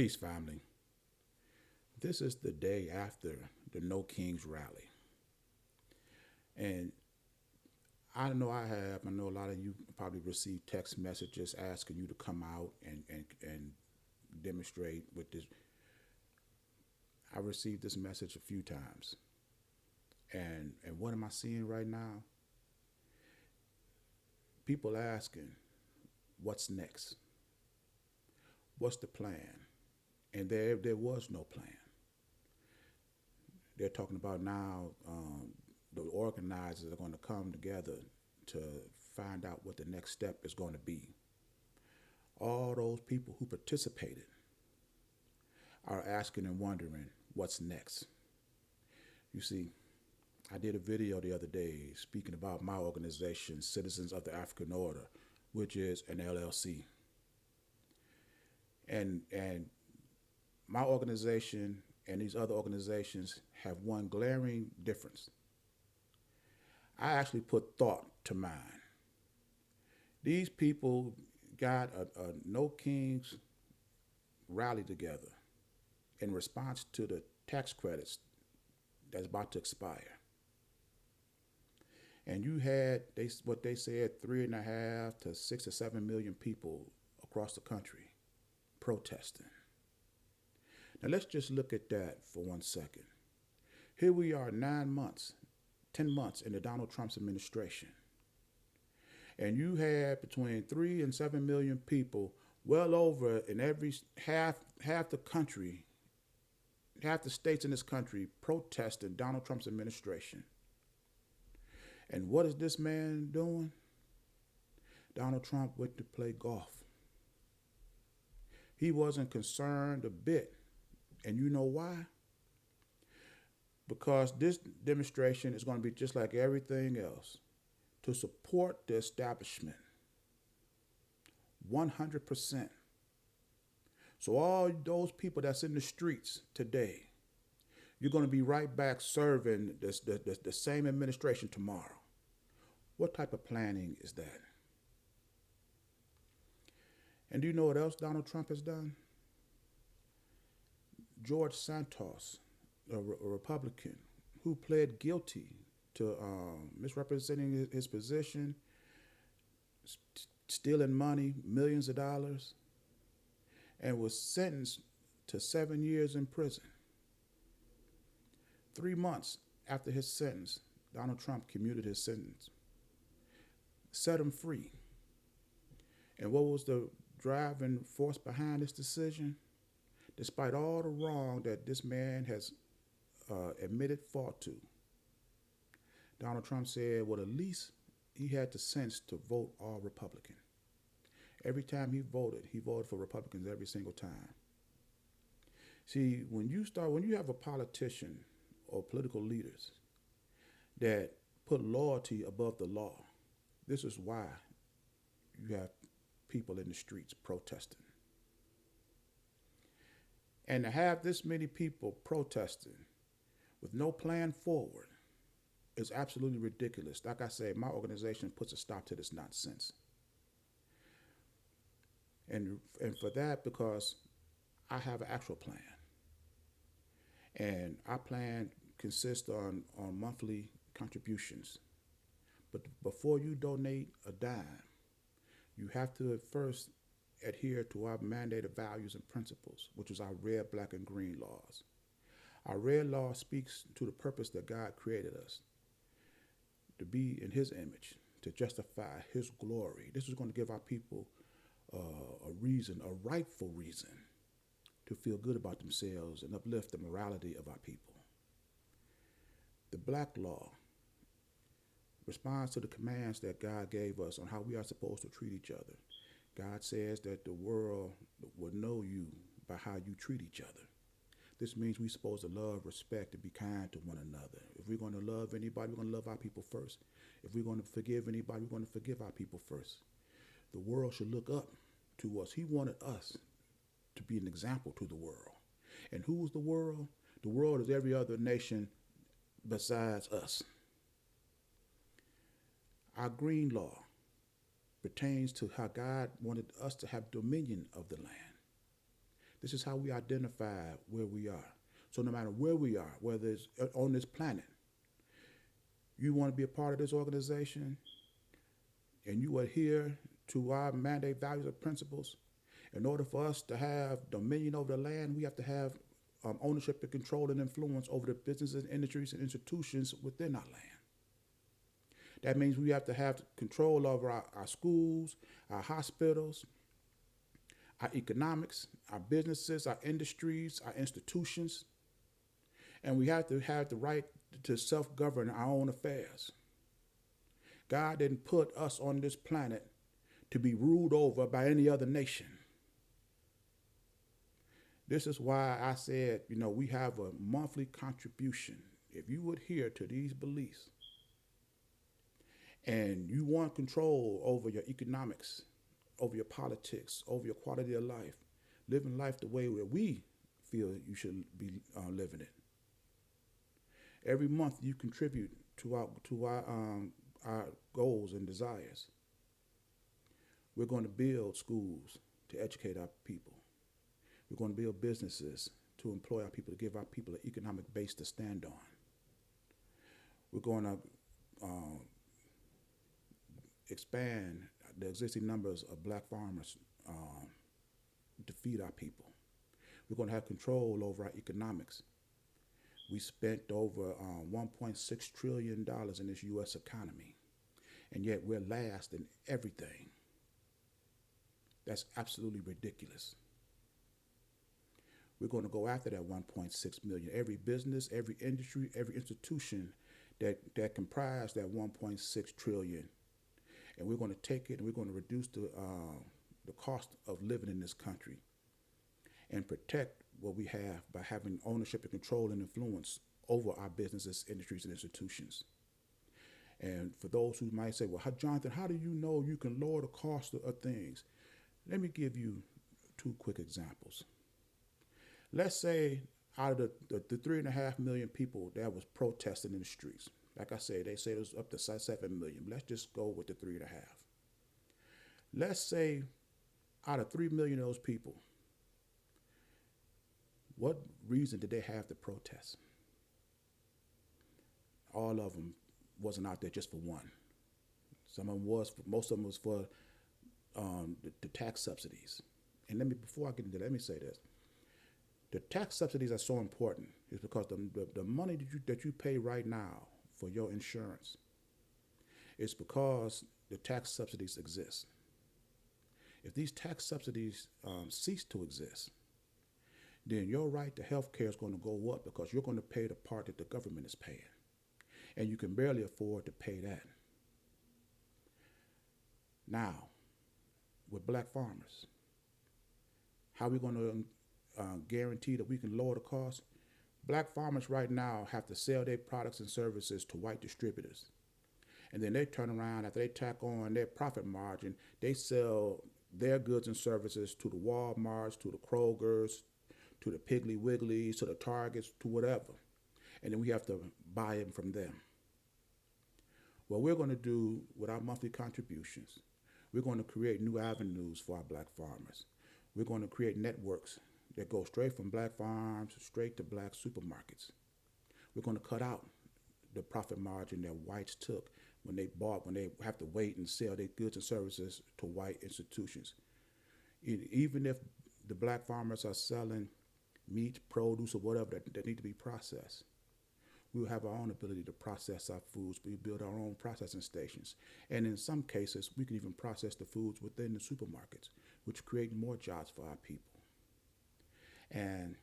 Peace, family. This is the day after the No Kings rally. And I know a lot of you probably received text messages asking you to come out and demonstrate with this. I received this message a few times. And what am I seeing right now? People asking, what's next? What's the plan? And there was no plan. They're talking about now the organizers are going to come together to find out what the next step is going to be. All those people who participated are asking and wondering what's next. You see, I did a video the other day speaking about my organization, Citizens of the African Order, which is an LLC. And my organization and these other organizations have one glaring difference. I actually put thought to mine. These people got a No Kings rally together in response to the tax credits that's about to expire. And you had what they said 3.5 to 6 or 7 million people across the country protesting. Now let's just look at that for 1 second. Here we are 9 months, 10 months into Donald Trump's administration. And you had between 3 and 7 million people, well over in every half the country, half the states in this country protesting Donald Trump's administration. And what is this man doing? Donald Trump went to play golf. He wasn't concerned a bit. And you know why? Because this demonstration is going to be just like everything else to support the establishment 100%. So all those people that's in the streets today, you're going to be right back serving the same administration tomorrow. What type of planning is that? And do you know what else Donald Trump has done? George Santos, a Republican, who pled guilty to misrepresenting his position, stealing money, millions of dollars, and was sentenced to 7 years in prison. 3 months after his sentence, Donald Trump commuted his sentence, set him free. And what was the driving force behind this decision? Despite all the wrong that this man has admitted fault to, Donald Trump said, well, at least he had the sense to vote all Republican. Every time he voted for Republicans every single time. See, when you have a politician or political leaders that put loyalty above the law, this is why you have people in the streets protesting. And to have this many people protesting with no plan forward is absolutely ridiculous. Like I said, my organization puts a stop to this nonsense. And for that, because I have an actual plan. And our plan consists on monthly contributions. But before you donate a dime, you have to first adhere to our mandated values and principles, which is our red, black, and green laws. Our red law speaks to the purpose that God created us to be in his image, to justify his glory. This is going to give our people a reason, a rightful reason, to feel good about themselves and uplift the morality of our people. The black law responds to the commands that God gave us on how we are supposed to treat each other. God says that the world will know you by how you treat each other. This means we're supposed to love, respect, and be kind to one another. If we're going to love anybody, we're going to love our people first. If we're going to forgive anybody, we're going to forgive our people first. The world should look up to us. He wanted us to be an example to the world. And who is the world? The world is every other nation besides us. Our green law pertains to how God wanted us to have dominion of the land, This is how we identify where we are. So no matter where we are, whether it's on this planet, you want to be a part of this organization and you adhere to our mandate, values, and principles, in order for us to have dominion over the land, we have to have ownership and control and influence over the businesses, industries, and institutions within our land. That means we have to have control over our schools, our hospitals, our economics, our businesses, our industries, our institutions, and we have to have the right to self-govern our own affairs. God didn't put us on this planet to be ruled over by any other nation. This is why I said, we have a monthly contribution. If you adhere to these beliefs and you want control over your economics, over your politics, over your quality of life, living life the way that we feel you should be living it. Every month you contribute to our goals and desires. We're going to build schools to educate our people. We're going to build businesses to employ our people, to give our people an economic base to stand on. We're going to expand the existing numbers of black farmers to feed our people. We're going to have control over our economics. We spent over $1.6 trillion in this U.S. economy, and yet we're last in everything. That's absolutely ridiculous. We're going to go after that 1.6 million. Every business, every industry, every institution that comprise that 1.6 trillion. And we're going to take it and we're going to reduce the cost of living in this country and protect what we have by having ownership and control and influence over our businesses, industries, and institutions. And for those who might say, well, Jonathan, how do you know you can lower the cost of things? Let me give you two quick examples. Let's say out of the 3.5 million people that was protesting in the streets, like I said, they say it was up to 7 million. Let's just go with the 3.5. Let's say out of 3 million of those people, what reason did they have to protest? All of them wasn't out there just for one. Some of them was, most of them was for the tax subsidies. And before I get into that, let me say this. The tax subsidies are so important is because the money that you pay right now for your insurance is because the tax subsidies exist. If these tax subsidies cease to exist, then your right to health care is going to go up because you're going to pay the part that the government is paying. And you can barely afford to pay that. Now, with black farmers, how are we going to guarantee that we can lower the cost? Black farmers right now have to sell their products and services to white distributors. And then they turn around, after they tack on their profit margin, they sell their goods and services to the Walmarts, to the Krogers, to the Piggly Wigglies, to the Targets, to whatever. And then we have to buy them from them. What we're going to do with our monthly contributions, we're going to create new avenues for our black farmers. We're going to create networks that go straight from black farms straight to black supermarkets. We're going to cut out the profit margin that whites took when they have to wait and sell their goods and services to white institutions. Even if the black farmers are selling meat, produce, or whatever that need to be processed, we will have our own ability to process our foods. We build our own processing stations. And in some cases, we can even process the foods within the supermarkets, which create more jobs for our people. And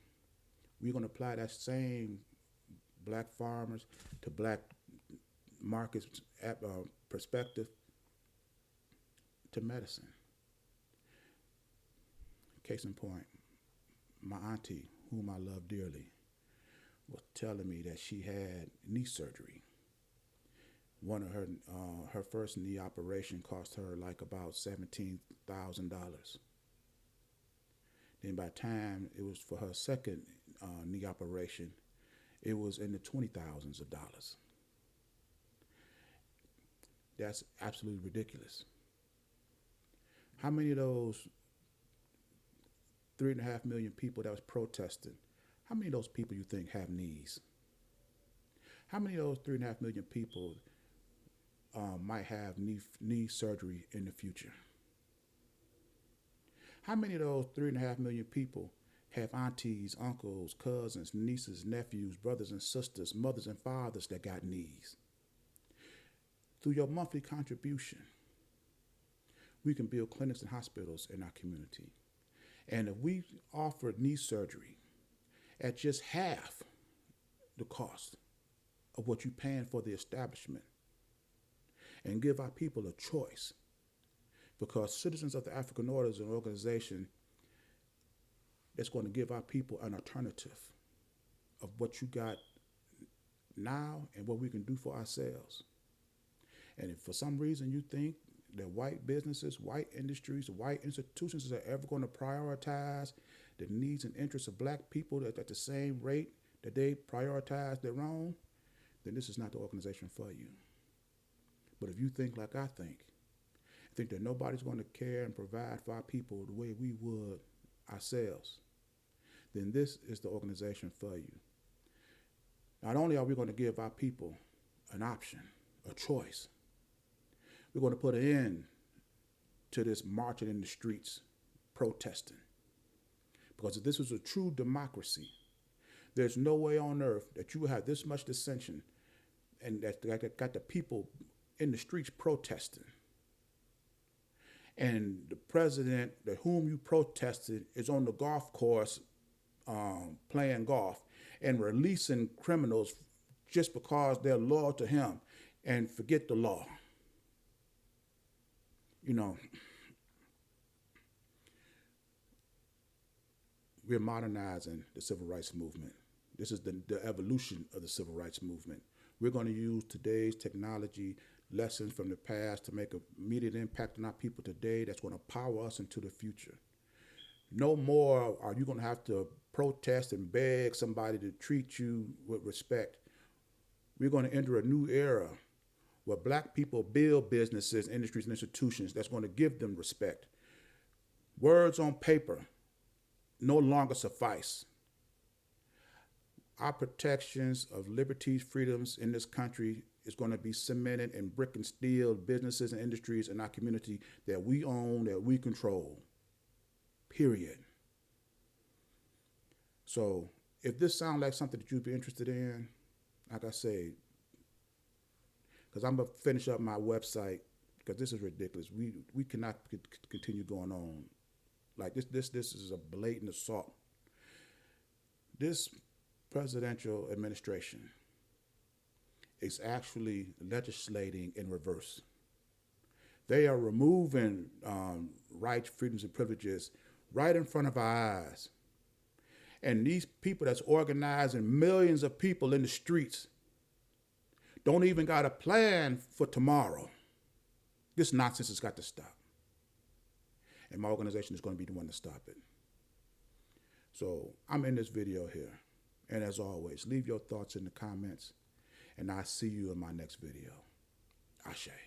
we're going to apply that same black farmers to black markets perspective to medicine. Case in point, my auntie, whom I love dearly, was telling me that she had knee surgery. One of her first knee operation cost her like about $17,000. Then by the time it was for her second knee operation, it was in the $20,000s of dollars. That's absolutely ridiculous. How many of those 3.5 million people that was protesting, how many of those people you think have knees? How many of those 3.5 million people might have knee surgery in the future? How many of those 3.5 million people have aunties, uncles, cousins, nieces, nephews, brothers and sisters, mothers and fathers that got knees? Through your monthly contribution, we can build clinics and hospitals in our community. And if we offer knee surgery at just half the cost of what you're paying for the establishment, and give our people a choice, because Citizens of the African Order is an organization that's going to give our people an alternative of what you got now and what we can do for ourselves. And if for some reason you think that white businesses, white industries, white institutions are ever going to prioritize the needs and interests of black people at the same rate that they prioritize their own, then this is not the organization for you. But if you think like I think that nobody's going to care and provide for our people the way we would ourselves, then this is the organization for you. Not only are we going to give our people an option, a choice, we're going to put an end to this marching in the streets, protesting. Because if this was a true democracy, there's no way on earth that you would have this much dissension and that got the people in the streets protesting. And the president, whom you protested, is on the golf course playing golf and releasing criminals just because they're loyal to him and forget the law. You know, we're modernizing the civil rights movement. This is the evolution of the civil rights movement. We're going to use today's technology, lessons from the past, to make an immediate impact on our people today that's going to power us into the future. No more are you going to have to protest and beg somebody to treat you with respect. We're going to enter a new era where black people build businesses, industries, and institutions that's going to give them respect. Words on paper no longer suffice. Our protections of liberties, freedoms in this country is going to be cemented in brick and steel businesses and industries in our community that we own, that we control, period. So if this sounds like something that you'd be interested in, like I say, because I'm going to finish up my website, because this is ridiculous. We cannot continue going on. Like this is a blatant assault. This presidential administration is actually legislating in reverse. They are removing rights, freedoms, and privileges right in front of our eyes. And these people that's organizing millions of people in the streets don't even got a plan for tomorrow. This nonsense has got to stop. And my organization is going to be the one to stop it. So I'm in this video here. And as always, leave your thoughts in the comments, and I'll see you in my next video. Ashe.